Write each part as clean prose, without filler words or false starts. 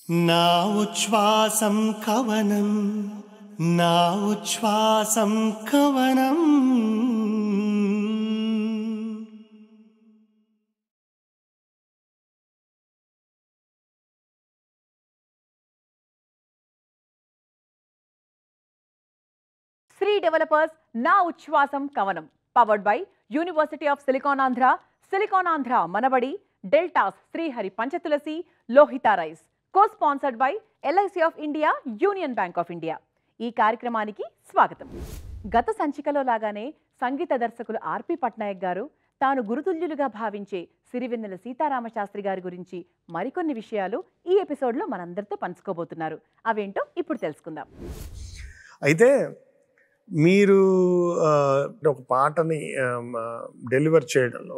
నా ఉచ్ఛ్వాసం కవనం, నా ఉచ్ఛ్వాసం కవనం. శ్రీ డెవలపర్స్ నా ఉచ్ఛ్వాసం కవనం powered by university of silicon Andhra, silicon Andhra Manabadi, deltas Srihari Panchatulasi, Lohitha rice. Co-sponsored by LIC of India, union bank of India. ఈ కార్యక్రమానికి స్వాగతం. గత సంచికలో లాగానే సంగీత దర్శకులు ఆర్పి పట్నాయక్ గారు తాను గురుతుల్యులుగా భావించే సిరివెన్నెల సీతారామశాస్త్రి గారి గురించి మరికొన్ని విషయాలు ఈ ఎపిసోడ్లో మనందరితో పంచుకోబోతున్నారు. అవేంటో ఇప్పుడు తెలుసుకుందాం. అయితే మీరు ఒక పాటని డెలివర్ చేయడంలో,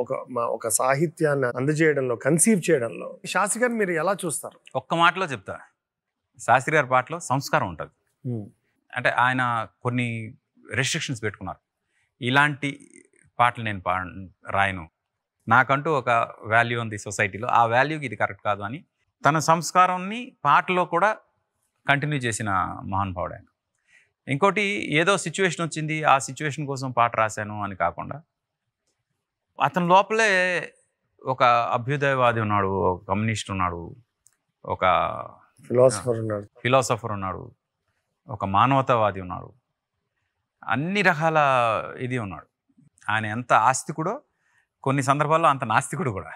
ఒక సాహిత్యాన్ని అందజేయడంలో, కన్సీవ్ చేయడంలో శాస్త్రి గారు మీరు ఎలా చూస్తారు? ఒక్క మాటలో చెప్తా, శాస్త్రి గారి పాటలో సంస్కారం ఉంటుంది. అంటే ఆయన కొన్ని రెస్ట్రిక్షన్స్ పెట్టుకున్నారు. ఇలాంటి పాటలు నేను రాయను, నాకంటూ ఒక వాల్యూ ఉంది సొసైటీలో, ఆ వాల్యూకి ఇది కరెక్ట్ కాదు అని తన సంస్కారాన్ని పాటలో కూడా కంటిన్యూ చేసిన మహానుభావుడు ఆయన. ఇంకోటి, ఏదో సిచ్యువేషన్ వచ్చింది, ఆ సిచ్యువేషన్ కోసం పాట రాశాను అని కాకుండా అతని లోపలే ఒక అభ్యుదయవాది ఉన్నాడు, ఒక కమ్యూనిస్ట్ ఉన్నాడు, ఒక ఫిలాసఫర్ ఉన్నాడు, ఒక మానవతావాది ఉన్నాడు, అన్ని రకాల ఇది ఉన్నాడు. ఆయన ఎంత ఆస్తికుడో కొన్ని సందర్భాల్లో అంత నాస్తికుడు కూడా.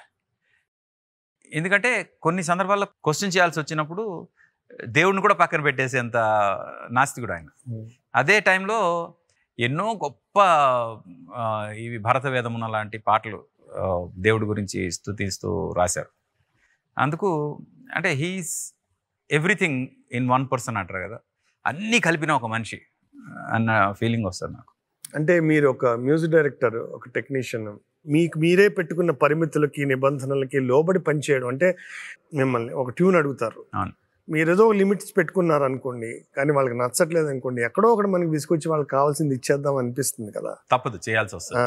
ఎందుకంటే కొన్ని సందర్భాల్లో క్వశ్చన్ చేయాల్సి వచ్చినప్పుడు దేవుడిని కూడా పక్కన పెట్టేసేంత నాస్తికుడు ఆయన. అదే టైంలో ఎన్నో గొప్ప ఇవి భరత వేదమున లాంటి పాటలు దేవుడి గురించి స్తుతిస్తూ రాశారు. అందుకు అంటే he's everything in one person అంటారు కదా, అన్నీ కలిపిన ఒక మనిషి అన్న ఫీలింగ్ వస్తుంది నాకు. అంటే మీరు ఒక మ్యూజిక్ డైరెక్టర్, ఒక టెక్నీషియన్, మీకు మీరే పెట్టుకున్న పరిమితులకి, నిబంధనలకి లోబడి పనిచేయడం. అంటే మిమ్మల్ని ఒక ట్యూన్ అడుగుతారు, మీరు ఏదో లిమిట్స్ పెట్టుకున్నారు అనుకోండి, కానీ వాళ్ళకి నచ్చట్లేదు అనుకోండి, ఎక్కడో ఒకటి మనకి తీసుకొచ్చి వాళ్ళకి కావాల్సింది ఇచ్చేద్దాం అనిపిస్తుంది కదా, తప్పదు, చేయాల్సి వస్తుంది.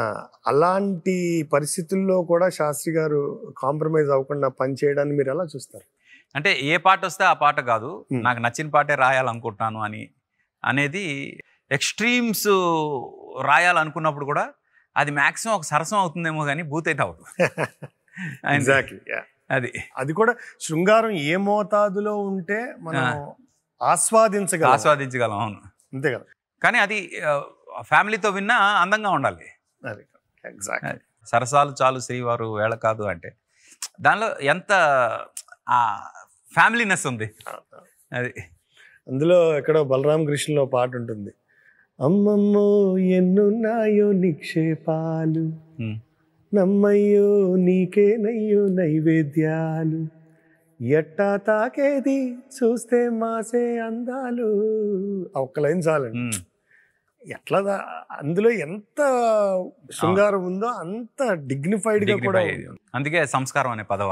అలాంటి పరిస్థితుల్లో కూడా శాస్త్రి గారు కాంప్రమైజ్ అవ్వకుండా పని చేయడాన్ని మీరు ఎలా చూస్తారు? అంటే ఏ పాట వస్తే ఆ పాట కాదు, నాకు నచ్చిన పాటే రాయాలనుకుంటున్నాను అనేది ఎక్స్ట్రీమ్స్ రాయాలనుకున్నప్పుడు కూడా అది మ్యాక్సిమం ఒక సరసం అవుతుందేమో కానీ బూత్ అయితే అవ్వదు. ఎగ్జాక్ట్లీ. అది కూడా శృంగారం ఏ మోతాదులో ఉంటే మనం ఆస్వాదించగలం. అవును, అంతే కదా. కానీ అది ఫ్యామిలీతో విన్నా అందంగా ఉండాలి. అది ఎగ్జాక్ట్. సరసాలు చాలు శ్రీవారు వేళ కాదు అంటే దానిలో ఎంత ఫ్యామిలీనెస్ ఉంది. అది అందులో ఎక్కడో బలరామ కృష్ణలో పాట ఉంటుంది, అమ్మమ్మో ఎన్నున్నాయో నిక్షేపాలు, నమ్మయ్యో నీకేనయ్యో నైవేద్యాలు, ఎట్టా తాకేది చూస్తే మాసే అందాలు. ఒక్క లైన్ చాలండి. ఎట్లా అందులో ఎంత శృంగారం ఉందో అంత డిగ్నిఫైడ్ గా కూడా. అందుకే సంస్కారం అనే పదం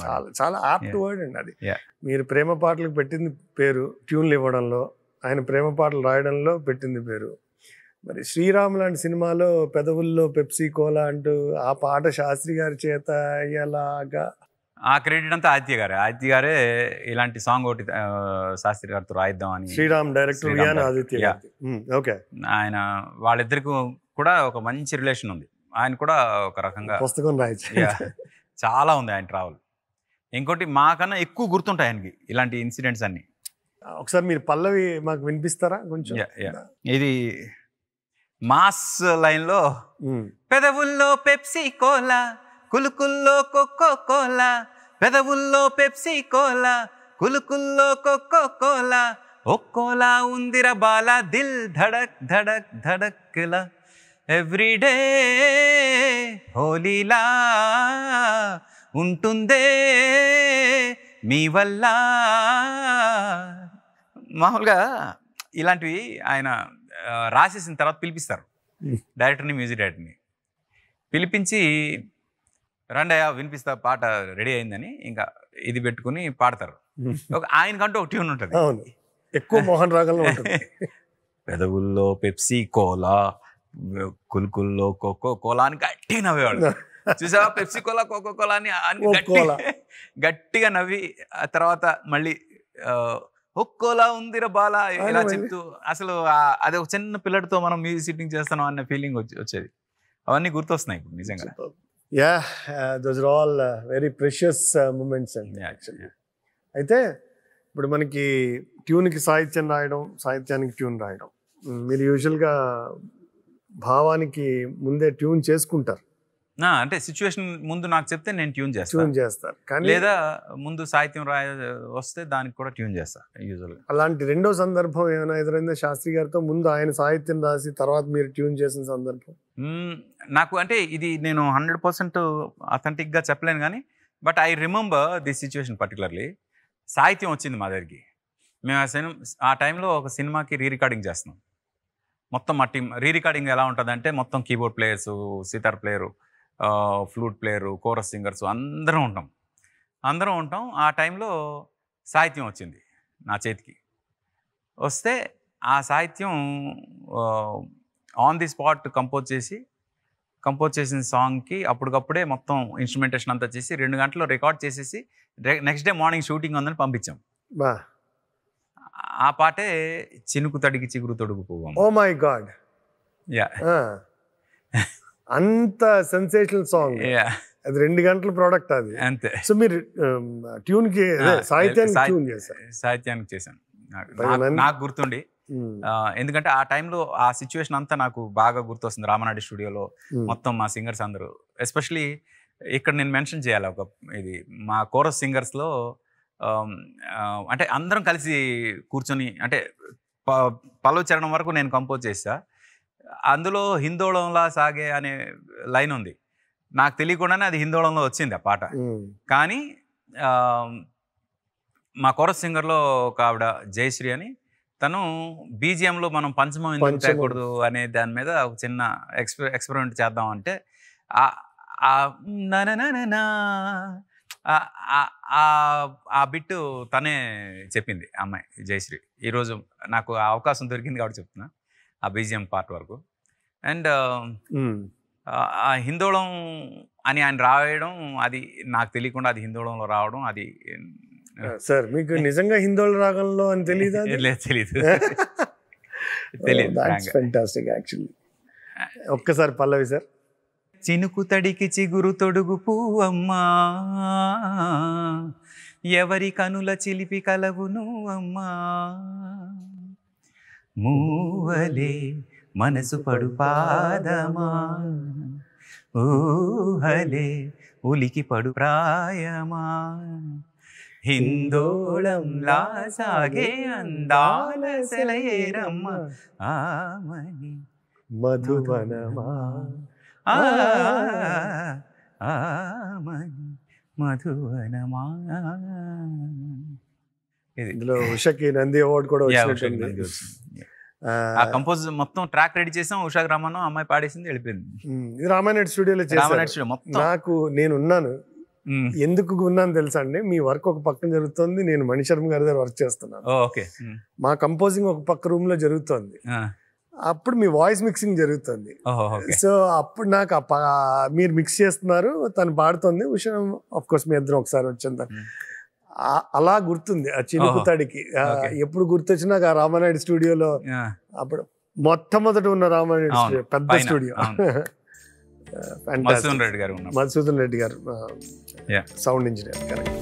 చాలా చాలా ఆప్ట్ వర్డ్ అండి అది. మీరు ప్రేమ పాటలకు పెట్టింది పేరు, ట్యూన్లు ఇవ్వడంలో, ఆయన ప్రేమ పాటలు రాయడంలో పెట్టింది పేరు. మరి శ్రీరామ్ లాంటి సినిమాలో పెదవుల్లో పెప్సీ కోలా అంటూ ఆ పాట శాస్త్రి గారి చేత ఎలాగా, ఆ క్రెడిట్ అంతా ఆదిత్య గారే ఇలాంటి సాంగ్ ఒకటి శాస్త్రి గారితో రాయిద్దామని. శ్రీరామ్ డైరెక్టర్ ఆదిత్య. ఓకే. ఆయన వాళ్ళిద్దరికి కూడా ఒక మంచి రిలేషన్ ఉంది. ఆయన కూడా ఒక రకంగా పుస్తకం రాయచ్చు, చాలా ఉంది ఆయన ట్రావెల్. ఇంకోటి మాకన్నా ఎక్కువ గుర్తుంటాయి ఆయనకి ఇలాంటి ఇన్సిడెంట్స్ అన్ని. ఒకసారి మీరు పల్లవి మాకు వినిపిస్తారా కొంచెం? ఇది మాస్ లైన్లో, పెదవుల్లో పెప్సీ కోలా కులుకుల్లో కొక్కో కోలా, పెదవుల్లో పెప్సీ కోలా కులుకుల్లో కొక్కో కోలా, ఒక్కోలా ఉందిర బాలా దిల్ ధడక్ ధడక్ ధడక్లా, ఎవ్రీడే హోలీలా ఉంటుందే మీ వల్ల. మామూలుగా ఇలాంటివి ఆయన రాసేసిన తర్వాత పిలిపిస్తారు డైరెక్టర్ని, మ్యూజిక్ డైరెక్టర్ని పిలిపించి, రండయ్య వినిపిస్తా, పాట రెడీ అయిందని ఇంకా ఇది పెట్టుకుని పాడతారు. ఆయనకంటూ ఒక ట్యూన్ ఉంటుంది, ఎక్కువ మోహన్ రాగంలో ఉంటుంది. పెదవుల్లో పెప్సీ కోలా కుల్కుల్లో కోకో కోలా అని గట్టిగా నవ్వేవాడు. చూసావా, పెప్సీ కోలా కోకో కోలా అని గట్టిగా నవ్వి ఆ తర్వాత మళ్ళీ ఒక్కోలా ఉందిరా బాలా ఇలా చెప్తూ అసలు అది ఒక చిన్న పిల్లడితో మనం మ్యూజిక్ సిట్టింగ్ చేస్తాం అన్న ఫీలింగ్ వచ్చేది. అవన్నీ గుర్తొస్తున్నాయి ఇప్పుడు నిజంగా. Those are all very precious moments అండి యాక్చువల్లీ. అయితే ఇప్పుడు మనకి ట్యూన్కి సాహిత్యం రాయడం, సాహిత్యానికి ట్యూన్ రాయడం, మీరు యూజువల్గా భావానికి ముందే ట్యూన్ చేసుకుంటారు. అంటే సిచ్యువేషన్ ముందు నాకు చెప్తే నేను ట్యూన్ చేస్తారు, కానీ లేదా ముందు సాహిత్యం వస్తే దానికి కూడా ట్యూన్ చేస్తాను యూజువల్గా. అలాంటి రెండో సందర్భం ఏమైనా ఎదురైందా శాస్త్రి గారితో? ముందు ఆయన సాహిత్యం రాసి తర్వాత మీరు ట్యూన్ చేసిన సందర్భం? నాకు అంటే ఇది నేను 100% అథెంటిక్గా చెప్పలేను కానీ but I remember this situation particularly. సాహిత్యం వచ్చింది మా దగ్గరికి. మేము ఆ టైంలో ఒక సినిమాకి రికార్డింగ్ చేస్తున్నాం. మొత్తం మా టీం రికార్డింగ్ ఎలా ఉంటుందంటే మొత్తం keyboard players, sitar player, flute player, chorus singers అందరం ఉంటాం. ఆ టైంలో సాహిత్యం వచ్చింది నా చేతికి. వస్తే ఆ సాహిత్యం ఆన్ ది స్పాట్ కంపోజ్ చేసిన సాంగ్కి అప్పటికప్పుడే మొత్తం ఇన్స్ట్రుమెంటేషన్ అంతా చేసి 2 గంటల్లో రికార్డ్ చేసేసి నెక్స్ట్ డే మార్నింగ్ షూటింగ్ ఉందని పంపించాం. ఆ పాటే చినుకు తడికి చిగురు తొడుగు పువ్వు. ఓ మై గాడ్, అంత సెన్సేషనల్ సాంగ్. అది 2 గంటల ప్రోడక్ట్ అది అంతే. సో మీరు ట్యూన్కి సాహిత్యానికి చేశాను నాకు గుర్తుండి. ఎందుకంటే ఆ టైంలో ఆ సిచ్యువేషన్ అంతా నాకు బాగా గుర్తొస్తుంది. రామనాయుడు స్టూడియోలో మొత్తం మా సింగర్స్ అందరూ, ఎస్పెషలీ ఇక్కడ నేను మెన్షన్ చేయాలి ఒక ఇది, మా కోరస్ సింగర్స్లో అంటే అందరం కలిసి కూర్చొని అంటే పల్లవ చరణం వరకు నేను కంపోజ్ చేసా. అందులో హిందోళంలా సాగే అనే లైన్ ఉంది. నాకు తెలియకుండానే అది హిందోళంలో వచ్చింది ఆ పాట. కానీ మా కోరస్ సింగర్లో ఒక ఆవిడ జయశ్రీ అని, తను బీజిఎంలో మనం పంచమం ఎందుకు చేయకూడదు అనే దాని మీద ఒక చిన్న ఎక్స్పెరిమెంట్ చేద్దాం అంటే ఆ బిట్టు తనే చెప్పింది అమ్మాయి జయశ్రీ. ఈరోజు నాకు ఆ అవకాశం దొరికింది కాబట్టి చెప్తున్నా ఆ బీజిఎం పార్ట్ వరకు. అండ్ ఆ హిందోళం అని ఆయన రాయడం, అది నాకు తెలియకుండా అది హిందోళంలో రావడం, అది సార్ మీకు నిజంగా హిందోళ రాగంలో అని తెలీదా? తెలియదు. Fantastic actually. ఒక్కసారి పల్లవి సార్. చినుకు తడికి చిగురు తొడుగు పువ్వమ్మా, ఎవరి కనుల చిలిపి కలవును అమ్మా, మూవలే మనసు పడు పాదమా, ఊహలే ఉలికి పడు ప్రాయమా, హిందోళంలా సాగే అందాల సెలయేరమ్మ ఆమని మధువనమా, ఆమని మధువనమా. ఇందులో ఉషకి నంది అవార్డు కూడా వచ్చింది. ఆ కంపోజ్ మొత్తం ట్రాక్ రెడీ చేసాం, ఉషాకి రమ్మను, అమ్మాయి పాడేసింది, వెళ్ళిపోయింది. ఇది రామానాయుడు స్టూడియోలో చేశారు. నాకు నేను ఉన్నాను, ఎందుకు ఉన్నాను తెలుసా అండి? మీ వర్క్ ఒక పక్కన జరుగుతుంది, నేను మణిశర్మ గారి దగ్గర వర్క్ చేస్తున్నాను. మా కంపోజింగ్ ఒక పక్క రూమ్ లో జరుగుతుంది, అప్పుడు మీ వాయిస్ మిక్సింగ్ జరుగుతుంది. సో అప్పుడు నాకు మీరు మిక్స్ చేస్తున్నారు, తను పాడుతుంది, ఉషా ఆఫ్ కోర్స్ మీ ఇద్దరం ఒకసారి వచ్చింది. అలా గుర్తుంది ఆ చినుకు తడికి. ఎప్పుడు గుర్తొచ్చినా ఆ రామానాయుడు స్టూడియోలో, అప్పుడు మొట్టమొదటి ఉన్న రామానాయుడు స్టూడియో, పెద్ద స్టూడియో. మధుసూదన్ రెడ్డి గారు సౌండ్ ఇంజనీర్. కరెక్ట్.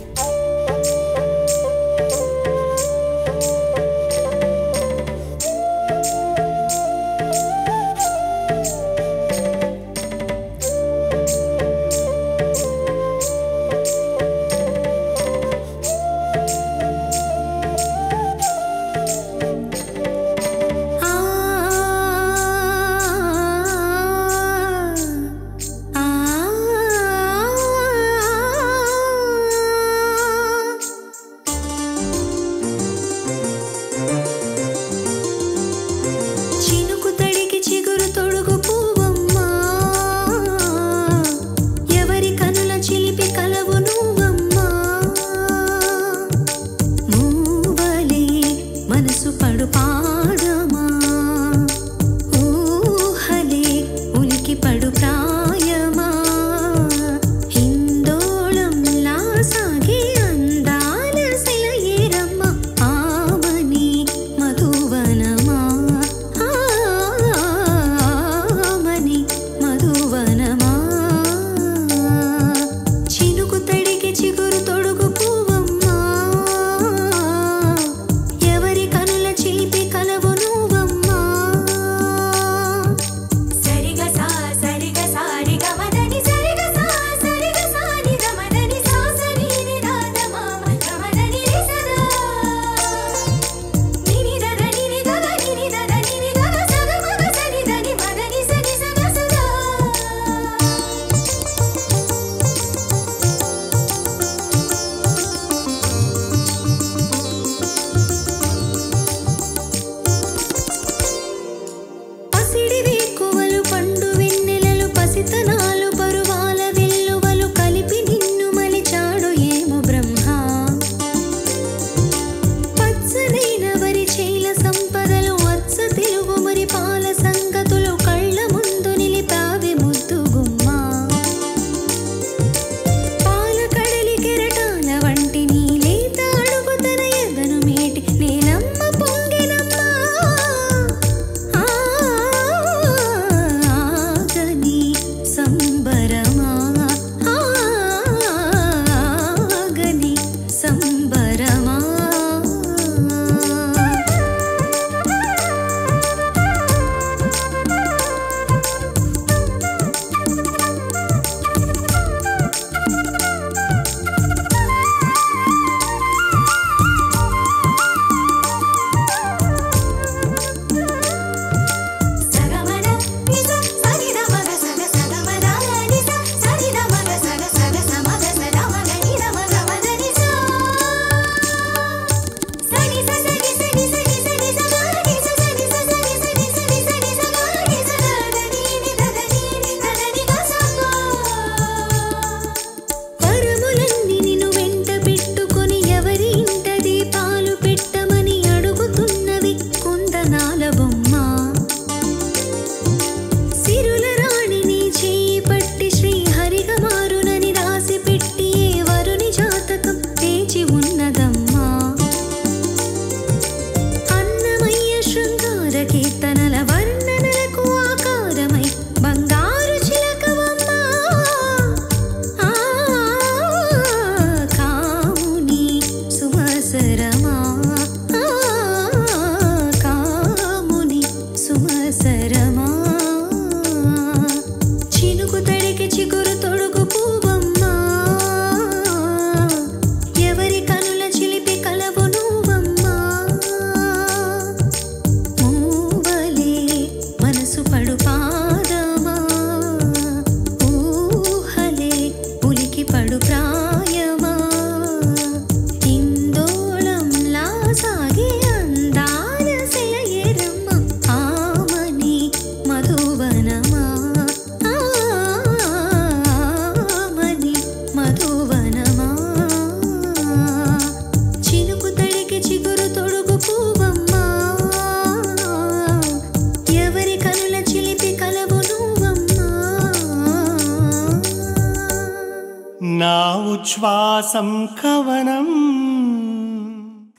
నా ఉచ్ఛ్వాసం కవనం.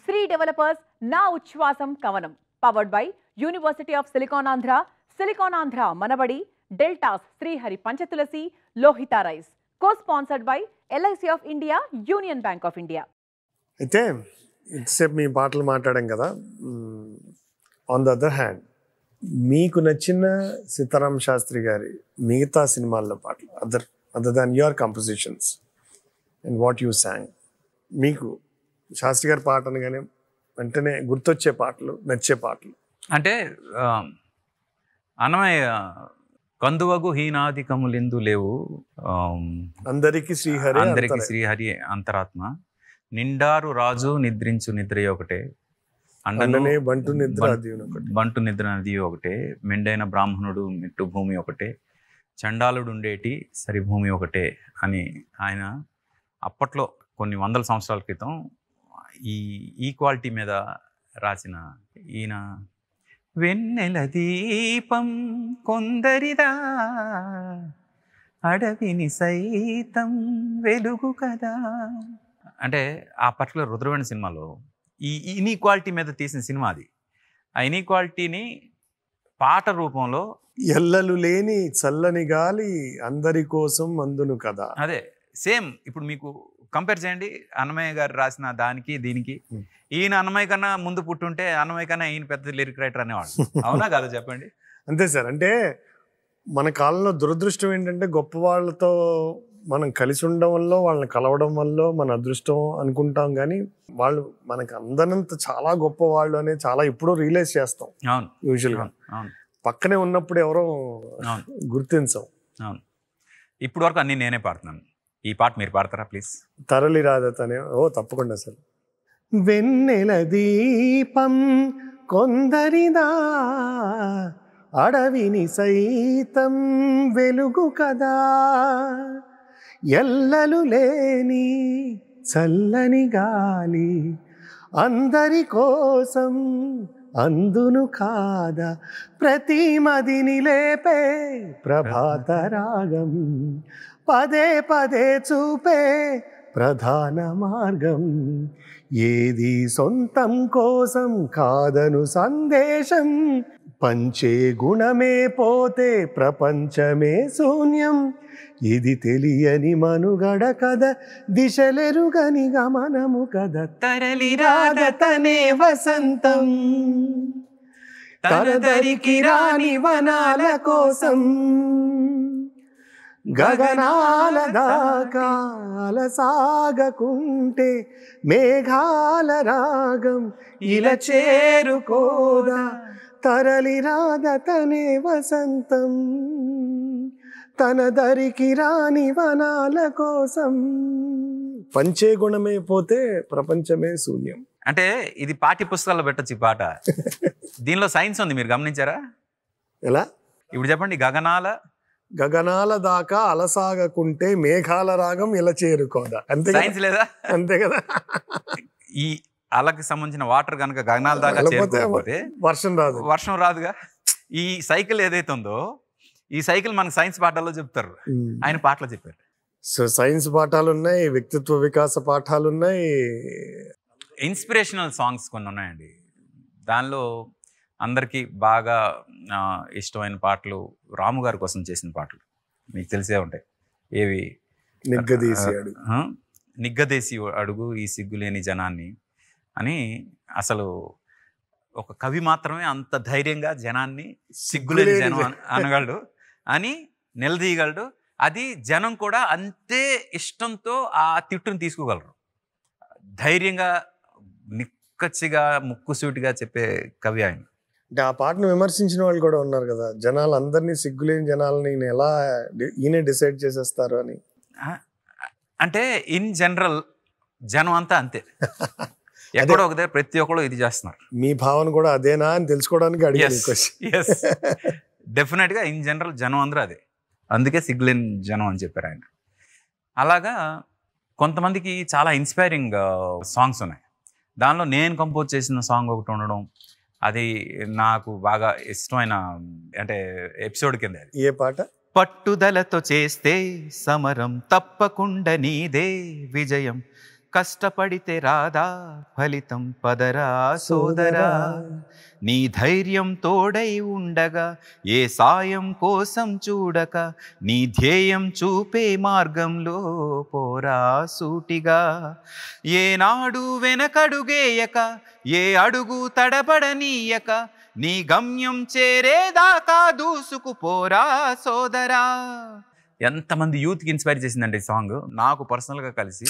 శ్రీ డెవలపర్స్ నా ఉచ్ఛ్వాసం కవనం powered by university of silicon Andhra Manabadi, deltas Srihari Panchatulasi, Lohitha rice. Co-sponsored by LIC of India, union bank of India. అయితే ఇంతసేపు మీ పాటలు మాట్లాడాం కదా. ఆన్ ద అదర్ హ్యాండ్, మీకు నచ్చిన సీతారాం శాస్త్రి గారి మిగతా సినిమాల్లో పాటలు, other than your compositions and what you song, మీకు శాస్త్రి గారి పాట అనగానే వెంటనే గుర్తొచ్చే పాటలు, నచ్చే పాటలు? అంటే అన్నమయ్య కందువగు హీనాధికములెందు లేవు, అందరికి శ్రీహరి అంతరాత్మ, నిండారు రాజు నిద్రించు నిద్ర ఒకటే, అండనే బంటు నిద్ర నది ఒకటే, మెండైన బ్రాహ్మణుడు మిట్టు భూమి ఒకటే, చండాలుడు ఉండేటి సరిభూమి ఒకటే అని ఆయన అప్పట్లో కొన్ని వందల సంవత్సరాల క్రితం ఈ ఈక్వాలిటీ మీద రాసిన ఈయన. వెన్నెల దీపం కొందరిదా, అడవిని సైతం వెలుగు కదా అంటే ఆ పర్టికులర్ రుద్రవేణి సినిమాలో ఈ ఇన్ఈక్వాలిటీ మీద తీసిన సినిమా అది. ఆ ఇన్ఈక్వాలిటీని పాట రూపంలో, ఎల్లలు లేని చల్లని గాలి అందరి కోసం అందును కదా, అదే సేమ్. ఇప్పుడు మీకు కంపేర్ చేయండి అన్నమయ్య గారు రాసిన దానికి దీనికి. ఈయన అన్నమయ్య కన్నా ముందు పుట్టుంటే అన్నమయ్య కన్నా ఈయన పెద్ద లిరిక్ రైటర్ అనేవాడు. అవునా కదా చెప్పండి? అంతే సార్. అంటే మన కాలంలో దురదృష్టం ఏంటంటే గొప్ప వాళ్ళతో మనం కలిసి ఉండడం వల్ల, వాళ్ళని కలవడం వల్ల మన అదృష్టం అనుకుంటాం, కానీ వాళ్ళు మనకు అందనంత చాలా గొప్ప వాళ్ళు అనేది చాలా ఇప్పుడు రియలైజ్ చేస్తాం. అవును, యూజువల్గా పక్కనే ఉన్నప్పుడు ఎవరో గుర్తించాం. అవును. ఇప్పుడు వరకు అన్ని నేనే పాడుతున్నాను. ఈ పాట మీరు పాడతారా ప్లీజ్? తరలి రాదతనే. తప్పకుండా సార్. వెన్నెల దీపం కొందరిదా, అడవిని సైతం వెలుగు కదా, ఎల్లలు లేని చల్లని గాలి అందరి కోసం అందును కాదా, ప్రతి మదిని లేపే ప్రభాత రాగం, పదే పదే చూపే ప్రధాన మార్గం, ఏది సొంతం కోసం కాదను సందేశం, పంచే గుణమే పోతే ప్రపంచమే శూన్యం, ఇది తెలియని మనుగడ కద, దిశలెరుగని గమనము కద, తరలి రాదతనే వసంతం, తనదరికి రాని వనాల కోసం, గగనాల దాకా అలసాగకుంటే మేఘాల రాగం ఇలా చేరుకోదా, తరలి రాదతనే వసంతం, తన దరికి రాని వనాల కోసం, పంచే గుణమే పోతే ప్రపంచమే శూన్యం. అంటే ఇది పాఠ్య పుస్తకాల్లో పెట్టచ్చు ఈ పాట. దీనిలో సైన్స్ ఉంది, మీరు గమనించారా? ఎలా? ఇప్పుడు చెప్పండి. గగనాల దాకా అలసాగకుంటే మేఘాల రాగం ఇలా చేరుకోదా. అంతే, సైన్స్ లేదా? అంతే కదా. ఈ అలకి సంబంధించిన వాటర్ కనుక గగనాల దాకా చేరుకోకపోతే వర్షం రాదుగా. ఈ సైకిల్ ఏదైతే ఉందో, ఈ సైకిల్ మనకు సైన్స్ పాఠాల్లో చెప్తారు, ఆయన పాటలో చెప్పారు. సో సైన్స్ పాఠాలు ఉన్నాయి, వ్యక్తిత్వ వికాస పాఠాలు ఉన్నాయి, ఇన్స్పిరేషనల్ సాంగ్స్ కొన్ని ఉన్నాయండి. దానిలో అందరికీ బాగా ఇష్టమైన పాటలు రాము గారి కోసం చేసిన పాటలు మీకు తెలిసే ఉంటాయి. ఏవి? నిగ్గదేసి అడుగు ఈ సిగ్గులేని జనాన్ని అని. అసలు ఒక కవి మాత్రమే అంత ధైర్యంగా జనాన్ని సిగ్గులేని జనం అనగలడు అని నిలదీయగలడు. అది జనం కూడా అంతే ఇష్టంతో ఆ తిట్టును తీసుకోగలరు. ధైర్యంగా నిక్కచ్చిగా ముక్కుసూటిగా చెప్పే కవి ఆయన. అంటే ఆ పాటను విమర్శించిన వాళ్ళు కూడా ఉన్నారు కదా, జనాలు అందరినీ సిగ్గులేని జనాలని ఎలా ఈయనే డిసైడ్ చేసేస్తారు అని. అంటే ఇన్ జనరల్ జనం అంతా అంతే, ఎక్కడో ఒకదే ప్రతి ఒక్కరు ఇది చేస్తున్నారు. మీ భావన కూడా అదేనా అని తెలుసుకోవడానికి అడిగాను. డెఫినెట్గా ఇన్ జనరల్ జనం అందరూ అదే, అందుకే సిగ్గులేని జనం అని చెప్పారు ఆయన. అలాగా కొంతమందికి చాలా ఇన్స్పైరింగ్ సాంగ్స్ ఉన్నాయి. దానిలో నేను కంపోజ్ చేసిన సాంగ్ ఒకటి ఉండడం, అది నాకు బాగా ఇష్టమైన అంటే ఎపిసోడ్ కింద. ఏ పాట? పట్టుదలతో చేస్తే సమరం తప్పకుండా నీదే విజయం. కష్టపడితే రాదా ఫలితం పదరా సోదరా. నీ ధైర్యం తోడై ఉండగా ఏ సాయం కోసం చూడక నీ ధ్యేయం చూపే మార్గంలో పోరా సూటిగా. ఏనాడు వెనకడుగేయక ఏ అడుగు తడబడనీయక నీ గమ్యం చేరేదాకా దూసుకుపోరా సోదరా. ఎంతమంది యూత్కి ఇన్స్పైర్ చేసిందండి ఈ సాంగ్. నాకు పర్సనల్గా కలిసి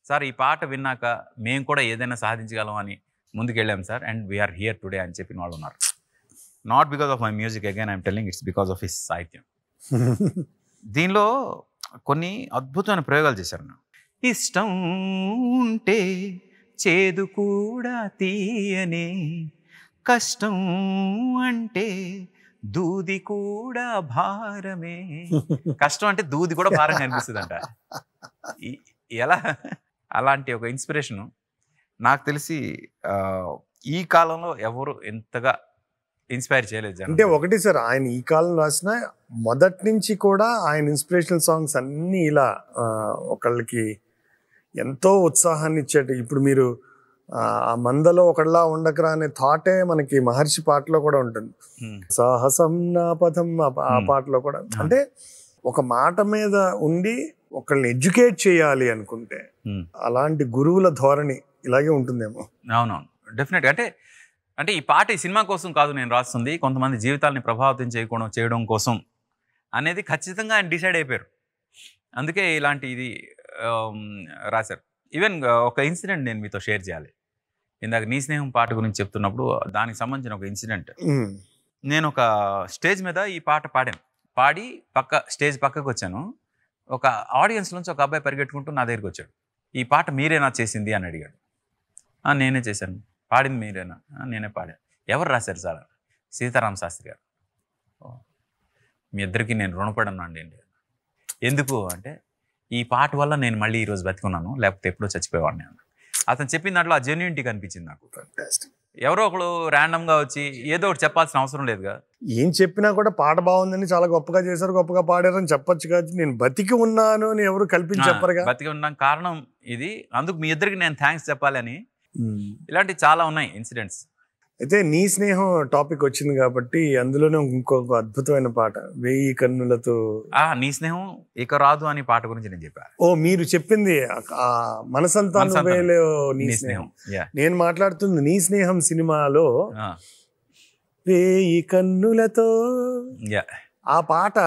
సార్ ఈ పాట విన్నాక మేము కూడా ఏదైనా సాధించగలం అని ముందుకెళ్ళాం సార్, అండ్ వీఆర్ హియర్ టుడే అని చెప్పిన వాళ్ళు ఉన్నారు. Not because of my music, again I'm telling, it's because of his సాహిత్యం. దీనిలో కొన్ని అద్భుతమైన ప్రయోగాలు చేశారు. ఇష్టం ఉంటే చేదు కూడా తీయనే, కష్టం అంటే దూది కూడా భారమే. కష్టం అంటే దూది కూడా భారంగా అనిపిస్తుంది అంట. ఎలా అలాంటి ఒక ఇన్స్పిరేషను నాకు తెలిసి ఈ కాలంలో ఎవరు ఎంతగా ఇన్స్పైర్ చేయలేదు. అంటే ఒకటి సార్, ఆయన ఈ కాలం రాసిన మొదటి నుంచి కూడా ఆయన ఇన్స్పిరేషనల్ సాంగ్స్ అన్నీ ఇలా ఒకళ్ళకి ఎంతో ఉత్సాహాన్ని ఇచ్చేట. ఇప్పుడు మీరు ఆ మందలో ఒకళ్ళలా ఉండకరా అనే థాటే మనకి మహర్షి పాటలో కూడా ఉంటుంది. సాహసం నా పథం ఆ పాటలో కూడా. అంటే ఒక మాట మీద ఉండి ఒకళ్ళని ఎడ్యుకేట్ చేయాలి అనుకుంటే అలాంటి గురువుల ధోరణి ఇలాగే ఉంటుందేమో. అవునవును, డెఫినెట్గా. అంటే ఈ పాట ఈ సినిమా కోసం కాదు నేను రాస్తుంది, కొంతమంది జీవితాలని ప్రభావితం చేయడం కోసం అనేది ఖచ్చితంగా ఆయన డిసైడ్ అయిపోయారు. అందుకే ఇలాంటి ఇది రాశారు. ఈవెన్ ఒక ఇన్సిడెంట్ నేను మీతో షేర్ చేయాలి. ఇందాక నీ స్నేహం పాట గురించి చెప్తున్నప్పుడు దానికి సంబంధించిన ఒక ఇన్సిడెంట్. నేను ఒక స్టేజ్ మీద ఈ పాట పాడి స్టేజ్ పక్కకు వచ్చాను. ఒక ఆడియన్స్ నుంచి ఒక అబ్బాయి పరిగెట్టుకుంటూ నా దగ్గరికి వచ్చాడు. ఈ పాట మీరేనా చేసింది అని అడిగాడు. నేనే చేశాను. పాడింది మీరేనా? నేనే పాడాను. ఎవరు రాశారు సార్? సీతారామ శాస్త్రి గారు. మీ ఇద్దరికి నేను రుణపడను అండి. ఎందుకు అంటే ఈ పాట వల్ల నేను మళ్ళీ ఈరోజు బతికున్నాను, లేకపోతే ఎప్పుడో చచ్చిపోయేవాడిని అన్న. అతను చెప్పిన దాంట్లో ఆ జెన్యూనిటీ కనిపించింది నాకు. ఎవరో ఒకళ్ళు ర్యాండమ్గా వచ్చి ఏదో ఒకటి చెప్పాల్సిన అవసరం లేదుగా. ఏం చెప్పినా కూడా పాట బాగుందని, చాలా గొప్పగా చేశారు, గొప్పగా పాడారని చెప్పొచ్చు కాదు. నేను బతికి ఉన్నాను అని ఎవరు కల్పించి చెప్పరుగా. బతికి ఉన్నాం కారణం ఇది, అందుకు మీ ఇద్దరికి నేను థ్యాంక్స్ చెప్పాలని. ఇలాంటివి చాలా ఉన్నాయి ఇన్సిడెంట్స్. అయితే నీ స్నేహం టాపిక్ వచ్చింది కాబట్టి అందులోనే ఇంకొక అద్భుతమైన పాట, 1000 కన్నులతో. నీ స్నేహం ఇక రాదు అని పాట గురించి నేను చెప్పాను. ఓ మీరు చెప్పింది మనసంతా నువ్వేలే నీ స్నేహం. నేను మాట్లాడుతుంది నీ స్నేహం సినిమాలో 1000 కన్నులతో. ఆ పాట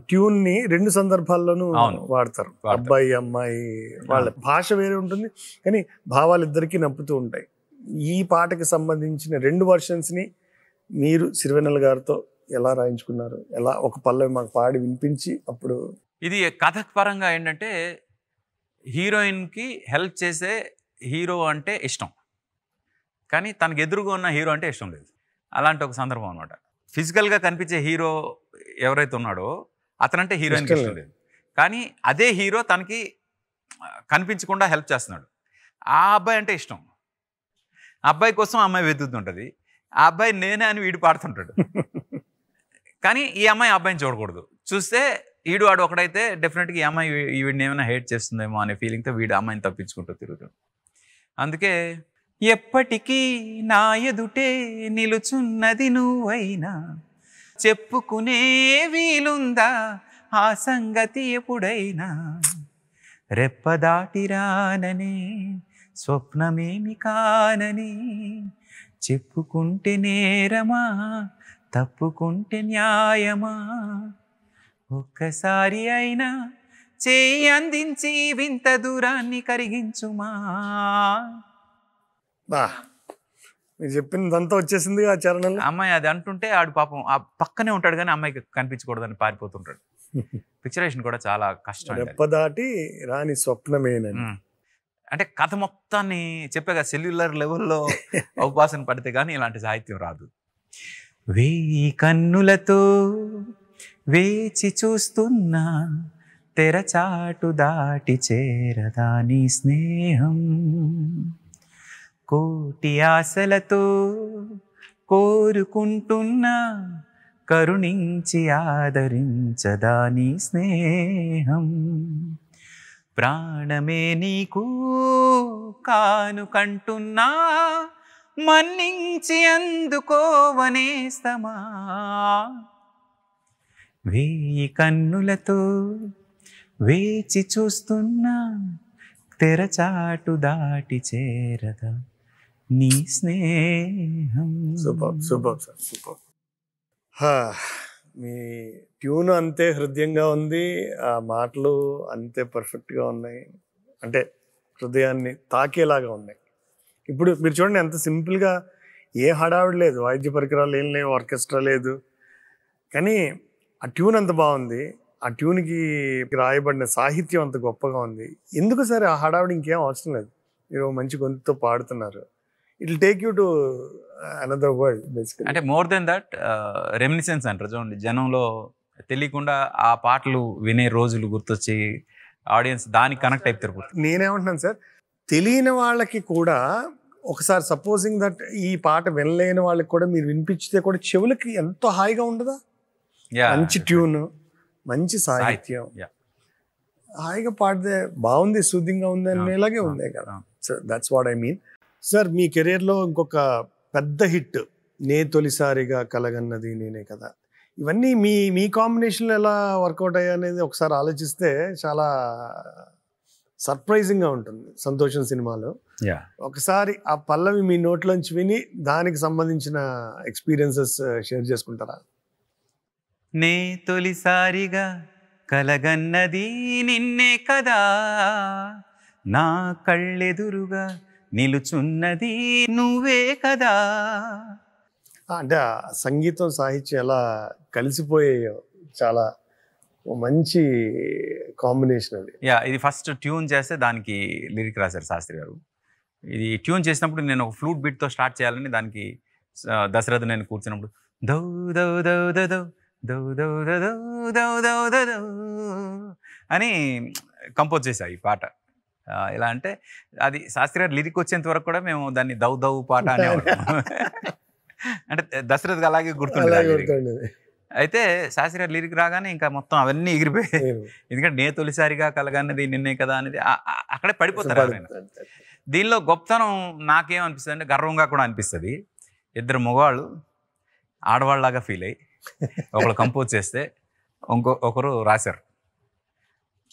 ట్యూన్ ని 2 సందర్భాల్లోనూ వాడతారు. అబ్బాయి అమ్మాయి వాళ్ళ భాష వేరే ఉంటుంది, కానీ భావాలు ఇద్దరికి నప్పుతూ ఉంటాయి. ఈ పాటకి సంబంధించిన 2 వర్షన్స్ ని మీరు సిరివెన్నెల గారితో ఎలా రాయించుకున్నారు? ఎలా ఒక పల్లవి మాకు పాడి వినిపించి అప్పుడు. ఇది కథ పరంగా ఏంటంటే హీరోయిన్కి హెల్ప్ చేసే హీరో అంటే ఇష్టం, కానీ తనకు ఎదురుగా ఉన్న హీరో అంటే ఇష్టం లేదు. అలాంటి ఒక సందర్భం అనమాట. ఫిజికల్గా కనిపించే హీరో ఎవరైతే ఉన్నాడో అతనంటే హీరోయిన్కి ఇష్టం లేదు, కానీ అదే హీరో తనకి కనిపించకుండా హెల్ప్ చేస్తున్నాడు. ఆ అబ్బాయి అంటే ఇష్టం. అబ్బాయి కోసం అమ్మాయి వెతుకుతుంటుంది. ఆ అబ్బాయి నేనే అని వీడు పాడుతుంటాడు, కానీ ఈ అమ్మాయి అబ్బాయిని చూడకూడదు. చూస్తే వీడు వాడు ఒకడైతే డెఫినెట్గా ఈ అమ్మాయి వీడిని ఏమైనా హేట్ చేస్తుందేమో అనే ఫీలింగ్తో వీడు అమ్మాయిని తప్పించుకుంటూ తిరుగుతాడు. అందుకే ఎప్పటికీ నా ఎదుటే నిలుచున్నది నువ్వైనా, చెప్పుకునే వీలుందా ఆ సంగతి ఎప్పుడైనా, రెప్పదాటిరానని స్వప్నమేమి కానని, చెప్పుకుంటే నేరమా తప్పుకుంటే న్యాయమా, ఒక్కసారి అయినా చేయి అందించి వింత దూరాన్ని కరిగించుమా. మీరు చెప్పిందంతా వచ్చేసింది ఆ చరణంలో. అమ్మాయి అది అంటుంటే ఆడు పాపం ఆ పక్కనే ఉంటాడు, కానీ అమ్మాయికి కనిపించకూడదని పారిపోతుంటాడు. పిక్చరేషన్ కూడా చాలా కష్టం. రెప్పదాటి రాని స్వప్నమేనని. అంటే కథ మొత్తాన్ని చెప్పాక సెల్యులర్ లెవెల్లో అవకాశం పడితే కానీ ఇలాంటి సాహిత్యం రాదు. 1000 కన్నులతో వేచి చూస్తున్నా, తెరచాటు దాటి చేరదా నీ స్నేహం, కోటి ఆశలతో కోరుకుంటున్నా, కరుణించి ఆదరించదా నీ స్నేహం. ప్రాణమే నీకు కానుకంటున్నా మన్నించి అందుకోవనేస్తమా. వేయి కన్నులతో వేచి చూస్తున్నా తెరచాటు దాటి చేరదా నీ స్నేహం. Super super sir, super. మీ ట్యూన్ అంతే హృదయంగా ఉంది, ఆ మాటలు అంతే పర్ఫెక్ట్గా ఉన్నాయి, అంటే హృదయాన్ని తాకేలాగా ఉన్నాయి. ఇప్పుడు మీరు చూడండి ఎంత సింపుల్గా, ఏ హడావిడి లేదు, వాయిద్య పరికరాలు ఏం లేవు, ఆర్కెస్ట్రా లేదు, కానీ ఆ ట్యూన్ అంత బాగుంది, ఆ ట్యూన్కి రాయబడిన సాహిత్యం అంత గొప్పగా ఉంది. ఎందుకు సరే ఆ హడావిడి ఇంకేం అవసరం లేదు, మీరు మంచి గొంతుతో పాడుతున్నారు. It will take you to another world basically. అంటే మోర్ దెన్ దట్ రెమినిసెన్స్ అంటారు చూడండి, జనంలో తెలియకుండా ఆ పాటలు వినే రోజులు గుర్తొచ్చి ఆడియన్స్ దానికి కనెక్ట్ అయిపోతారు. నేనేమంటున్నాను సార్, తెలియని వాళ్ళకి కూడా ఒకసారి సపోజింగ్ దట్ ఈ పాట వినలేని వాళ్ళకి కూడా మీరు వినిపించితే కూడా చెవులకి ఎంతో హాయిగా ఉండదా? మంచి ట్యూన్, మంచి సాహిత్యం, హాయిగా పాడితే బాగుంది, సూదింగ్గా ఉంది అనేలాగే ఉంది కదా. So that's what I mean. Sir మీ కెరీర్లో ఇంకొక పెద్ద హిట్ నే తొలిసారిగా కలగన్నది నేనే కదా, ఇవన్నీ మీ కాంబినేషన్లో ఎలా వర్కౌట్ అయ్యా అనేది ఒకసారి ఆలోచిస్తే చాలా సర్ప్రైజింగ్గా ఉంటుంది. సంతోషం సినిమాలో ఒకసారి ఆ పల్లవి మీ నోట్లోంచి విని దానికి సంబంధించిన ఎక్స్పీరియన్సెస్ షేర్ చేసుకుంటారా? నే తొలిసారిగా కలగన్నది నిన్నే కదా, నా కళ్ళెదురుగా నిలుచున్నది నువ్వే కదా. అంటే సంగీతం సాహిత్యం ఎలా కలిసిపోయాయో, చాలా మంచి కాంబినేషన్ అది. ఇది ఫస్ట్ ట్యూన్ చేస్తే దానికి లిరిక్ రాశారు శాస్త్రి గారు. ఇది ట్యూన్ చేసినప్పుడు నేను ఒక ఫ్లూట్ బీట్తో స్టార్ట్ చేయాలని, దానికి దశరథ నేను కూర్చున్నప్పుడు దౌ దౌ దౌ దౌ దౌ దౌ దౌ దౌ దౌ దౌ దౌ దౌ అని కంపోజ్ చేశా ఈ పాట. ఎలా అంటే అది శాస్త్రి గారు లిరిక్ వచ్చేంత వరకు కూడా మేము దాన్ని దౌ దౌ పాట అనేవాళ్ళం. అంటే దశరథ్ అలాగే గుర్తుండేది. అయితే శాస్త్రి గారు లిరిక్ రాగానే ఇంకా మొత్తం అవన్నీ ఎగిరిపోయాయి. ఎందుకంటే నే తొలిసారిగా కలగన్నది నిన్నే కదా అనేది అక్కడే పడిపోతారు. దీనిలో గొప్పతనం నాకేమనిపిస్తుంది అంటే గర్వంగా కూడా అనిపిస్తుంది. ఇద్దరు మగవాళ్ళు ఆడవాళ్ళలాగా ఫీల్ అయ్యి ఒకళ్ళు కంపోజ్ చేస్తే ఒకరు రాశారు.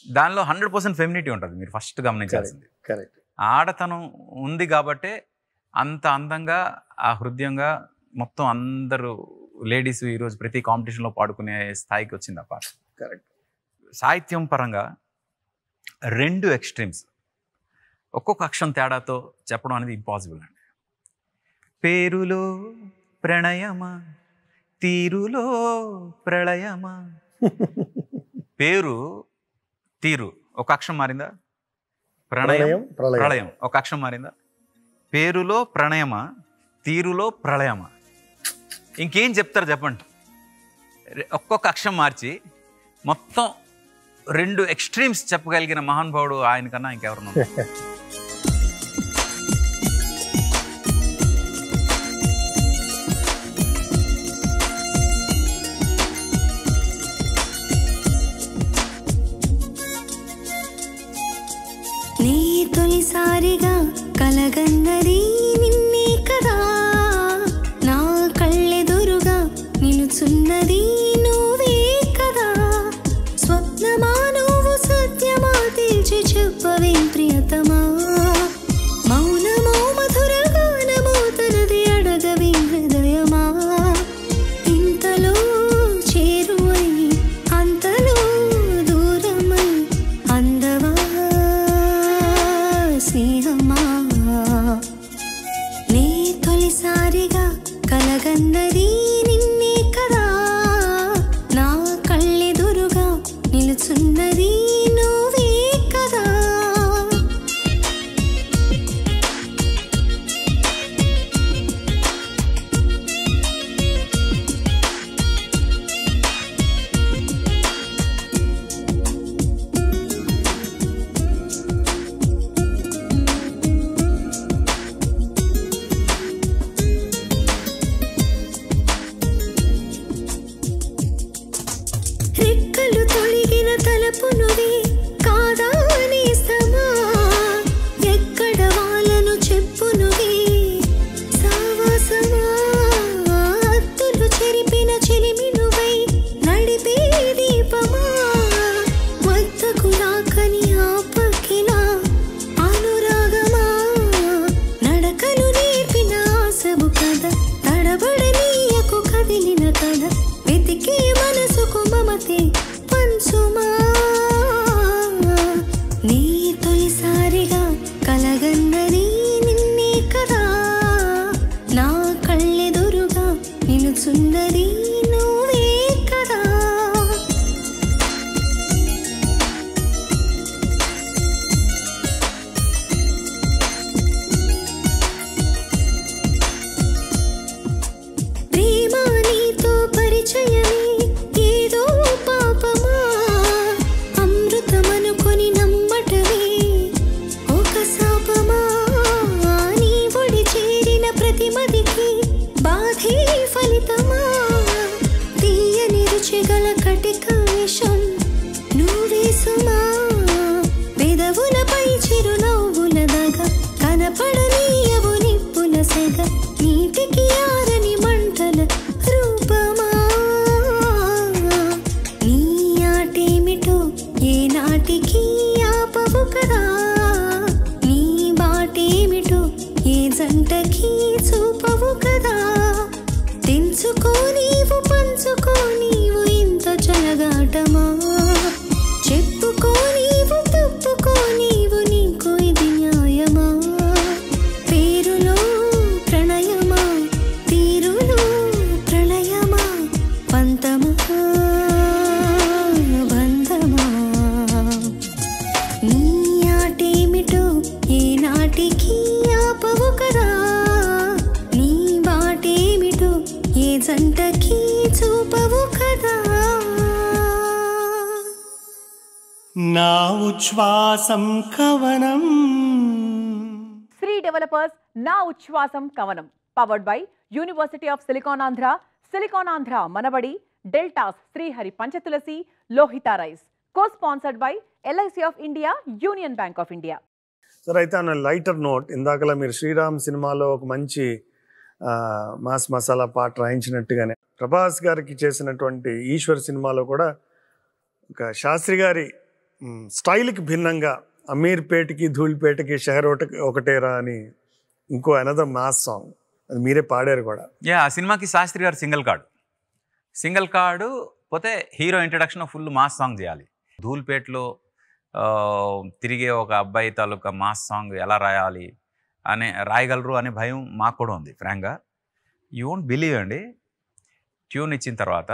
దానిలో 100% ఫెమినిటీ ఉంటుంది. మీరు ఫస్ట్ గమనించాల్సింది ఆడతనం ఉంది కాబట్టే అంత అందంగా ఆ హృదయంగా మొత్తం అందరూ లేడీస్ ఈరోజు ప్రతి కాంపిటీషన్లో పాడుకునే స్థాయికి వచ్చింది ఆ పాట. కరెక్ట్. సాహిత్యం పరంగా 2 ఎక్స్ట్రీమ్స్, ఒక్కొక్క అక్షరం తేడాతో చెప్పడం అనేది ఇంపాసిబుల్ అండి. పేరులో ప్రణయమా తీరులో ప్రళయమా. పేరు తీరు ఒక అక్షరం మారిందా? ప్రణయం ప్రళయం ఒక అక్షరం మారిందా? పేరులో ప్రణయమా తీరులో ప్రళయమా. ఇంకేం చెప్తారు చెప్పండి? ఒక్కొక్క అక్షరం మార్చి మొత్తం 2 ఎక్స్ట్రీమ్స్ చెప్పగలిగిన మహానుభావుడు ఆయన కన్నా ఇంకెవరు? నీ తొలిసారిగా కలగన్నది నిన్నే కదా, నా కళ్ళెదురుగా నిలుచున్నది నువ్వే కదా. స్వప్నమా నువ్వు సత్యమా తేల్చి చెప్పవేం ప్రియతమా. మౌనమో మధుర గానమో తనది అడగవేం హృదయమా. ఇంతలో చేరువై అంతలో దూరమై అందవా స్నేహమా. నే తొలిసారిగా కలగన్నది నిన్నే కదా, ఏనాటికి ఆపవు కదా నీ బాటేమిటో ఏ జంటకి చూపవు కదా తెంచుకో నీవు పంచుకో నీవు ఇంత చలగాటమా చెప్పుకో నీవు తప్పుకో నీవు నీకు ఇది న్యాయమా పేరులో ప్రణయమా తీరులో ప్రళయమా పంతమా బంధమా నీ ఆటేమిటో ఏనాటికి ఆపవు కదా నీ బాటేమిటో ఏ జంటకి చూపవు కదా నా ఉచ్ఛ్వాసం కవనం శ్రీ డెవలపర్స్ నా ఉచ్ఛ్వాసం కవనం powered by university of silicon Andhra Manabadi deltas Srihari Panchatulasi Lohitha rice co sponsored by LIC of India union bank of India. Sir అయితే అన్న లైటర్ నోట్ ఇందాకలా మీరు శ్రీరామ్ సినిమాలో ఒక మంచి మాస్ మసాలా పాట రాయించినట్టుగానే ప్రభాస్ గారికి చేసినటువంటి ఈశ్వర్ సినిమాలో కూడా ఒక శాస్త్రి గారి స్టైల్కి భిన్నంగా అమీర్పేటకి ధూళిపేటకి షహర్ ఒకటేరా అని ఇంకో అనదర్ మాస్ సాంగ్ అది మీరే పాడారు కూడా. ఆ సినిమాకి శాస్త్రి గారు సింగిల్ కార్డు పోతే hero introduction full mass song చేయాలి. ధూల్పేటలో తిరిగే ఒక అబ్బాయి తాలూకా మాస్ సాంగ్ ఎలా రాయగలరు అనే భయం మాకు కూడా ఉంది ఫ్రాంక్గా. యూ వోంట్ బిలీవ్ అండి, ట్యూన్ ఇచ్చిన తర్వాత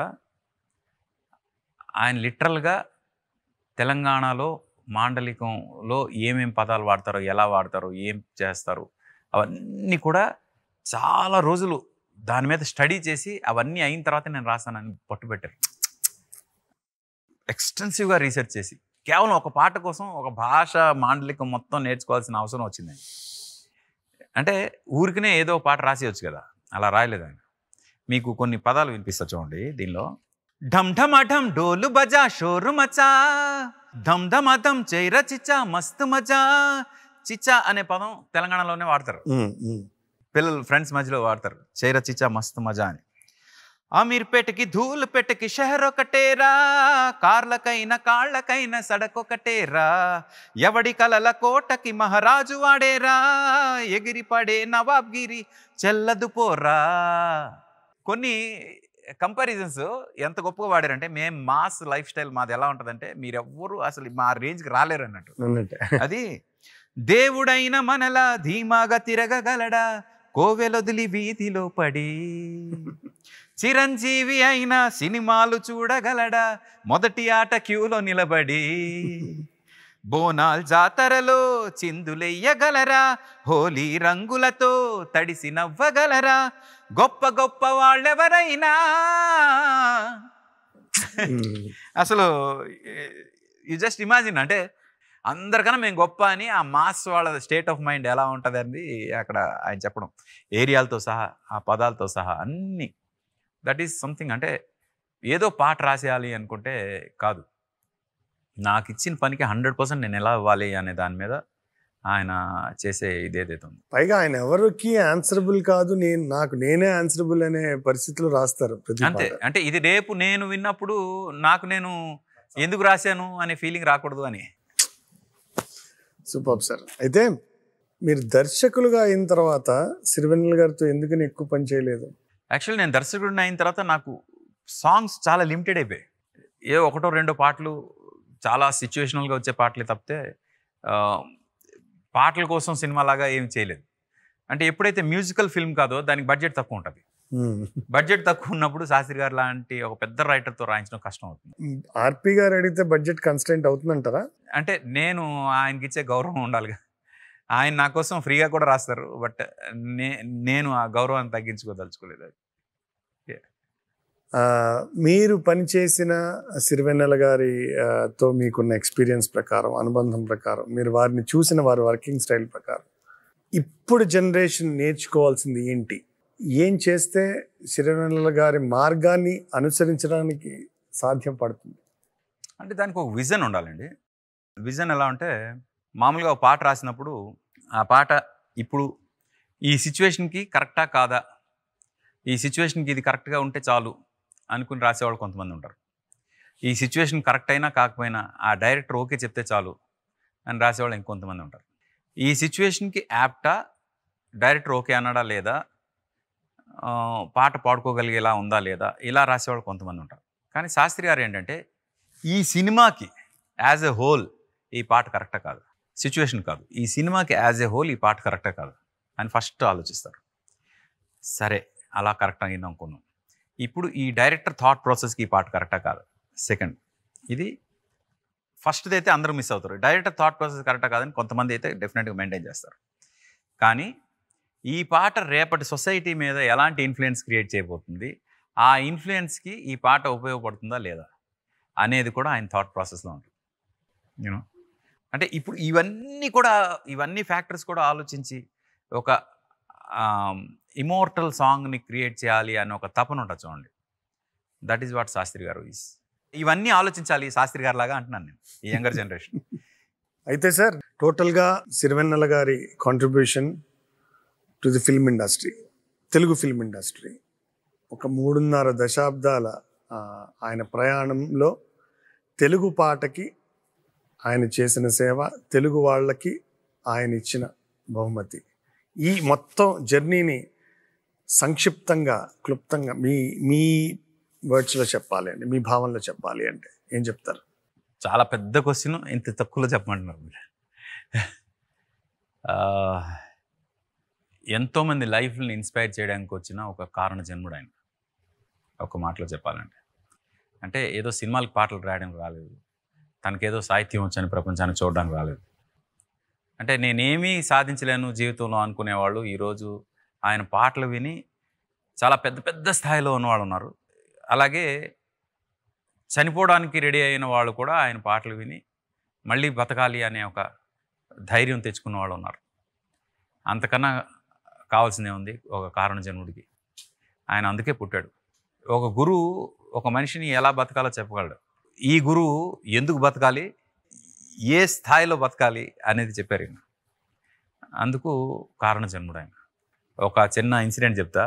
ఆయన లిటరల్గా తెలంగాణలో మాండలికంలో ఏమేం పదాలు వాడతారో, ఎలా వాడతారో, ఏం చేస్తారు అవన్నీ కూడా చాలా రోజులు దాని మీద స్టడీ చేసి అవన్నీ అయిన తర్వాత నేను రాశానని పట్టుబెట్టారు. ఎక్స్టెన్సివ్గా రీసెర్చ్ చేసి కేవలం ఒక పాట కోసం ఒక భాష మాండలికం మొత్తం నేర్చుకోవాల్సిన అవసరం వచ్చింది. అంటే ఊరికనే ఏదో పాట రాసేయచ్చు కదా, అలా రాయలేదు ఆయన. మీకు కొన్ని పదాలు వినిపిస్తా చూడండి దీనిలో. ఢమ్ ఢమ్ ఢమ్ డోలు బజా షోరు మచా ధమ్ ధమ్ అధమ్ చైర చిచ్చా మస్తు మజా. చిచ్చా అనే పదం తెలంగాణలోనే వాడతారు, పిల్లలు ఫ్రెండ్స్ మధ్యలో వాడతారు, చైర చిచ్చా మస్తు మజా అని. అమీర్పేటకి ధూల్పేటకి షహర్ ఒకటేరా, కార్లకైనా కాళ్ళకైనా సడకొకటేరా, ఎవడి కలల కోటకి మహారాజు వాడేరా, ఎగిరి పడే నవాబ్గిరి చెల్లదు పోరా. కొన్ని కంపారిజన్స్ ఎంత గొప్పగా వాడారంటే, మేము మాస్ లైఫ్ స్టైల్ మాది ఎలా ఉంటుందంటే మీరెవ్వరూ అసలు మా రేంజ్కి రాలేరు అన్నట్టు. అది దేవుడైన మనలా ధీమాగా తిరగగలడా, కోవెలొదిలి వీధిలో పడి, చిరంజీవి అయినా సినిమాలు చూడగలడా, మొదటి ఆట క్యూలో నిలబడి, బోనాల్ జాతరలో చిందులెయ్యగలరా, హోలీ రంగులతో తడిసి నవ్వగలరా, గొప్ప గొప్ప వాళ్ళెవరైనా. అసలు యు జస్ట్ ఇమాజిన్, అంటే అందరికన్నా మేము గొప్ప అని ఆ మాస్ వాళ్ళ స్టేట్ ఆఫ్ మైండ్ ఎలా ఉంటుంది అని అక్కడ ఆయన చెప్పడం, ఏరియాలతో సహా ఆ పదాలతో సహా అన్నీ. That is something. అంటే ఏదో పాట రాసేయాలి అనుకుంటే కాదు, నాకు ఇచ్చిన పనికి 100% నేను ఎలా ఇవ్వాలి అనే దాని మీద ఆయన చేసే ఇదేదైతే ఉంది. పైగా ఆయన ఎవరికి ఆన్సరబుల్ కాదు, నేనే ఆన్సరబుల్ అనే పరిస్థితులు రాస్తారు. అంతే. అంటే ఇది రేపు నేను విన్నప్పుడు నాకు నేను ఎందుకు రాశాను అనే ఫీలింగ్ రాకూడదు అని. Super sir. అయితే మీరు దర్శకులుగా అయిన తర్వాత సిరివెన్నెల గారితో ఎందుకని ఎక్కువ పని చేయలేదు? యాక్చువల్లీ నేను దర్శకుడిని అయిన తర్వాత నాకు సాంగ్స్ చాలా లిమిటెడ్ అయిపోయాయి. ఏ ఒకటో రెండో పాటలు చాలా సిచ్యువేషనల్గా వచ్చే పాటలే తప్పితే పాటల కోసం సినిమాలాగా ఏమి చేయలేదు. అంటే ఎప్పుడైతే మ్యూజికల్ ఫిల్మ్ కాదో దానికి బడ్జెట్ తక్కువ ఉంటుంది. బడ్జెట్ తక్కువ ఉన్నప్పుడు శాస్త్రి గారు లాంటి ఒక పెద్ద రైటర్తో రాయించడం కష్టం అవుతుంది. ఆర్పి గారు అడిగితే బడ్జెట్ కన్స్టెంట్ అవుతుందంటారా? అంటే నేను ఆయనకి ఇచ్చే గౌరవం ఉండాలిగా. ఆయన నా కోసం ఫ్రీగా కూడా రాస్తారు, బట్ నేను ఆ గౌరవాన్ని తగ్గించుకోదలుచుకోలేదు. మీరు పనిచేసిన సిరివెన్నెల గారితో మీకున్న ఎక్స్పీరియన్స్ ప్రకారం, అనుబంధం ప్రకారం, మీరు వారిని చూసిన వారి వర్కింగ్ స్టైల్ ప్రకారం ఇప్పుడు జనరేషన్ నేర్చుకోవాల్సింది ఏంటి? ఏం చేస్తే సిరివెన్నెల గారి మార్గాన్ని అనుసరించడానికి సాధ్యం పడుతుంది? అంటే దానికి ఒక విజన్ ఉండాలండి. విజన్ ఎలా అంటే, మామూలుగా ఒక పాట రాసినప్పుడు ఆ పాట ఇప్పుడు ఈ సిచ్యువేషన్కి కరెక్టా కాదా, ఈ సిచ్యువేషన్కి ఇది కరెక్ట్గా ఉంటే చాలు అనుకుని రాసేవాళ్ళు కొంతమంది ఉంటారు. ఈ సిచ్యువేషన్ కరెక్ట్ అయినా కాకపోయినా ఆ డైరెక్టర్ ఓకే చెప్తే చాలు అని రాసేవాళ్ళు ఇంకొంతమంది ఉంటారు. ఈ సిచ్యువేషన్కి యాప్టా, డైరెక్టర్ ఓకే అన్నాడా లేదా, పాట పాడుకోగలిగేలా ఉందా లేదా, ఇలా రాసేవాళ్ళు కొంతమంది ఉంటారు. కానీ శాస్త్రి గారు ఏంటంటే ఈ సినిమాకి యాజ్ ఎ హోల్ ఈ పాట కరెక్టా కాదు, సిచ్యువేషన్ కాదు, ఈ సినిమాకి యాజ్ ఎ హోల్ ఈ పాట కరెక్టా కాదు అని ఫస్ట్ ఆలోచిస్తారు. సరే అలా కరెక్ట్ అయింది అనుకున్నాం. ఇప్పుడు ఈ డైరెక్టర్ థాట్ ప్రాసెస్కి ఈ పాట కరెక్టా కాదు. సెకండ్, ఇది ఫస్ట్ది అయితే అందరూ మిస్ అవుతారు. డైరెక్టర్ థాట్ ప్రాసెస్ కరెక్టా కాదని కొంతమంది అయితే డెఫినెట్గా మెయింటైన్ చేస్తారు. కానీ ఈ పాట రేపటి సొసైటీ మీద ఎలాంటి ఇన్ఫ్లుయెన్స్ క్రియేట్ చేయబోతుంది, ఆ ఇన్ఫ్లుయెన్స్కి ఈ పాట ఉపయోగపడుతుందా లేదా అనేది కూడా ఆయన థాట్ ప్రాసెస్లో ఉంటుంది. యూనో అంటే ఇప్పుడు ఇవన్నీ ఫ్యాక్టర్స్ కూడా ఆలోచించి ఒక ఇమోర్టల్ సాంగ్ని క్రియేట్ చేయాలి అని ఒక తపన ఉంటుంది చూడండి. దట్ ఈస్ వాట్ శాస్త్రి గారు ఈజ్. ఇవన్నీ ఆలోచించాలి శాస్త్రి గారు లాగా అంటున్నాను నేను, ఈ యంగర్ జనరేషన్. అయితే సార్, టోటల్గా సిరివెన్నెల గారి contribution to the film industry, Telugu film industry, ఒక 3.5 దశాబ్దాల ఆయన ప్రయాణంలో తెలుగు పాటకి ఆయన చేసిన సేవ, తెలుగు వాళ్ళకి ఆయన ఇచ్చిన బహుమతి, ఈ మొత్తం జర్నీని సంక్షిప్తంగా, క్లుప్తంగా మీ వర్డ్స్లో చెప్పాలి అంటే, మీ భావనలో చెప్పాలి అంటే ఏం చెప్తారు? చాలా పెద్ద క్వశ్చన్, ఇంత తక్కువలో చెప్పమంటున్నారు మీరు. ఎంతోమంది లైఫ్ని ఇన్స్పైర్ చేయడానికి వచ్చిన ఒక కారణ జన్ముడు ఆయన, ఒక మాటలో చెప్పాలంటే. అంటే ఏదో సినిమాలకు పాటలు రాయడానికి రాలేదు, తనకేదో సాహిత్యం వచ్చని ప్రపంచాన్ని చూడడానికి రాలేదు. అంటే నేనేమీ సాధించలేను జీవితంలో అనుకునేవాళ్ళు ఈరోజు ఆయన పాటలు విని చాలా పెద్ద పెద్ద స్థాయిలో ఉన్నవాళ్ళు ఉన్నారు. అలాగే చనిపోవడానికి రెడీ అయిన వాళ్ళు కూడా ఆయన పాటలు విని మళ్ళీ బతకాలి అనే ఒక ధైర్యం తెచ్చుకున్న వాళ్ళు ఉన్నారు. అంతకన్నా కావాల్సిందే ఉంది ఒక కారణ జన్ముడికి. ఆయన అందుకే పుట్టాడు. ఒక గురువు ఒక మనిషిని ఎలా బతకాలో చెప్పగలడు. ఈ గురువు ఎందుకు బతకాలి, ఏ స్థాయిలో బతకాలి అనేది చెప్పారు ఈయన. అందుకు కారణ జన్ముడు ఆయన. ఒక చిన్న ఇన్సిడెంట్ చెప్తా.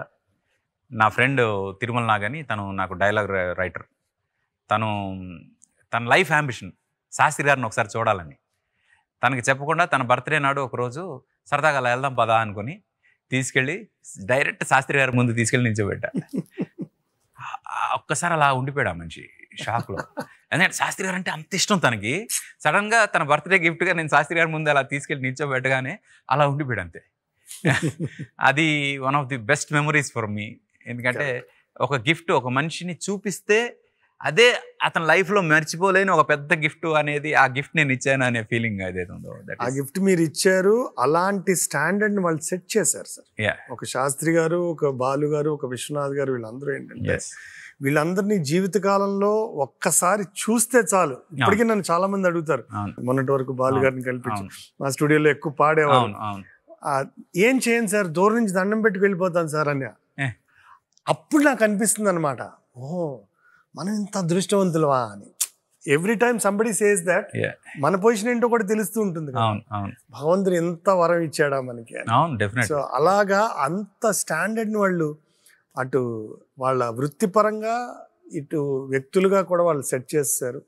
నా ఫ్రెండ్ తిరుమల నాగని, తను నాకు డైలాగ్ రైటర్. తన లైఫ్ అంబిషన్ శాస్త్రి గారిని ఒకసారి చూడాలని. తనకి చెప్పకుండా తన బర్త్డే నాడు ఒకరోజు సరదాగా అలా వెళ్దాం పదా అనుకుని తీసుకెళ్ళి డైరెక్ట్ శాస్త్రి గారి ముందు తీసుకెళ్ళి నిల్చోబెట్టా. ఒక్కసారి అలా ఉండిపోయాడు ఆ మనిషి షాక్లో. ఎందుకంటే శాస్త్రి గారు అంటే అంత ఇష్టం తనకి. సడన్గా తన బర్త్డే గిఫ్ట్గా నేను శాస్త్రి గారి ముందు అలా తీసుకెళ్ళి నిల్చోబెట్టగానే అలా ఉండిపోయాడు అంతే. అది one of the best memories for me. ఎందుకంటే ఒక గిఫ్ట్ ఒక మనిషిని చూపిస్తే అదే అతని లైఫ్లో మర్చిపోలేని ఒక పెద్ద గిఫ్ట్ అనేది, ఆ గిఫ్ట్ నేను ఇచ్చాను అనే ఫీలింగ్ ఏదైతే ఉందో, ఆ గిఫ్ట్ మీరు ఇచ్చారు. అలాంటి స్టాండర్డ్ని వాళ్ళు సెట్ చేశారు సార్. ఒక శాస్త్రి గారు, ఒక బాలు గారు, ఒక విశ్వనాథ్ గారు, వీళ్ళందరూ ఏంటంటే వీళ్ళందరినీ జీవితకాలంలో ఒక్కసారి చూస్తే చాలు. ఇప్పటికీ నన్ను చాలా మంది అడుగుతారు, మొన్నటి వరకు బాలు గారిని కల్పించి మా స్టూడియోలో ఎక్కువ పాడేవారు, ఏం చేయను సార్, దూరం నుంచి దండం పెట్టుకు వెళ్ళిపోతాను సార్ అని. అప్పుడు నాకు అనిపిస్తుంది అనమాట, ఓహో మనం ఇంత అదృష్టవంతులవా అని. Every time somebody says that మన పొజిషన్ ఏంటో కూడా తెలుస్తూ ఉంటుంది. భగవంతుడు ఎంత వరం ఇచ్చాడా మనకి. సో అలాగా అంత స్టాండర్డ్ని వాళ్ళు అటు వాళ్ళ వృత్తిపరంగా ఇటు వ్యక్తులుగా కూడా వాళ్ళు సెట్ చేస్తారు.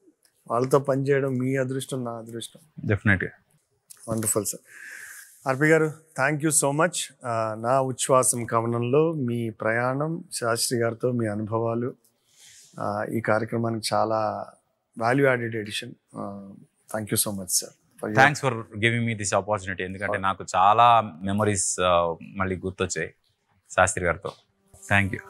వాళ్ళతో పనిచేయడం మీ అదృష్టం, నా అదృష్టం. డెఫినెట్గా. Wonderful sir. ఆర్పి గారు, థ్యాంక్ యూ సో మచ్. నా ఉచ్ఛ్వాసం కవనంలో మీ ప్రయాణం, శాస్త్రి గారితో మీ అనుభవాలు ఈ కార్యక్రమానికి చాలా value added edition. Thank you so much sir. Thanks for giving me this opportunity. ఎందుకంటే నాకు చాలా మెమరీస్ మళ్ళీ గుర్తొచ్చాయి శాస్త్రి గారితో. Thank you.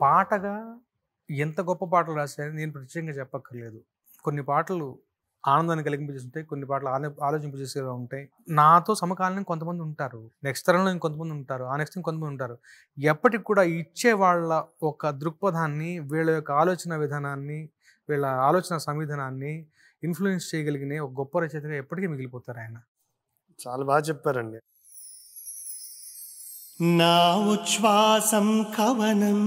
పాటగా ఎంత గొప్ప పాటలు రాశారని నేను ప్రత్యేకంగా చెప్పక్కర్లేదు. కొన్ని పాటలు ఆనందాన్ని కలిగింపజేస్తుంటాయి, కొన్ని పాటలు ఆలోచింపజేసేలా ఉంటాయి. నాతో సమకాలీనం కొంతమంది ఉంటారు, నెక్స్ట్ తరంలో ఇంకొంతమంది ఉంటారు, ఆ నెక్స్ట్ ఇంకొంతమంది ఉంటారు. ఎప్పటికి కూడా ఇచ్చే వాళ్ళ ఒక దృక్పథాన్ని, వీళ్ళ యొక్క ఆలోచన విధానాన్ని, వీళ్ళ ఆలోచన సంవిధానాన్ని ఇన్ఫ్లుయెన్స్ చేయగలిగిన ఒక గొప్ప రచయితగా ఎప్పటికీ మిగిలిపోతారు ఆయన. చాలా బాగా చెప్పారండి. నా ఉచ్ఛ్వాసం కవనం,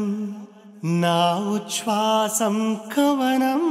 నా ఉచ్ఛ్వాసం కవనం.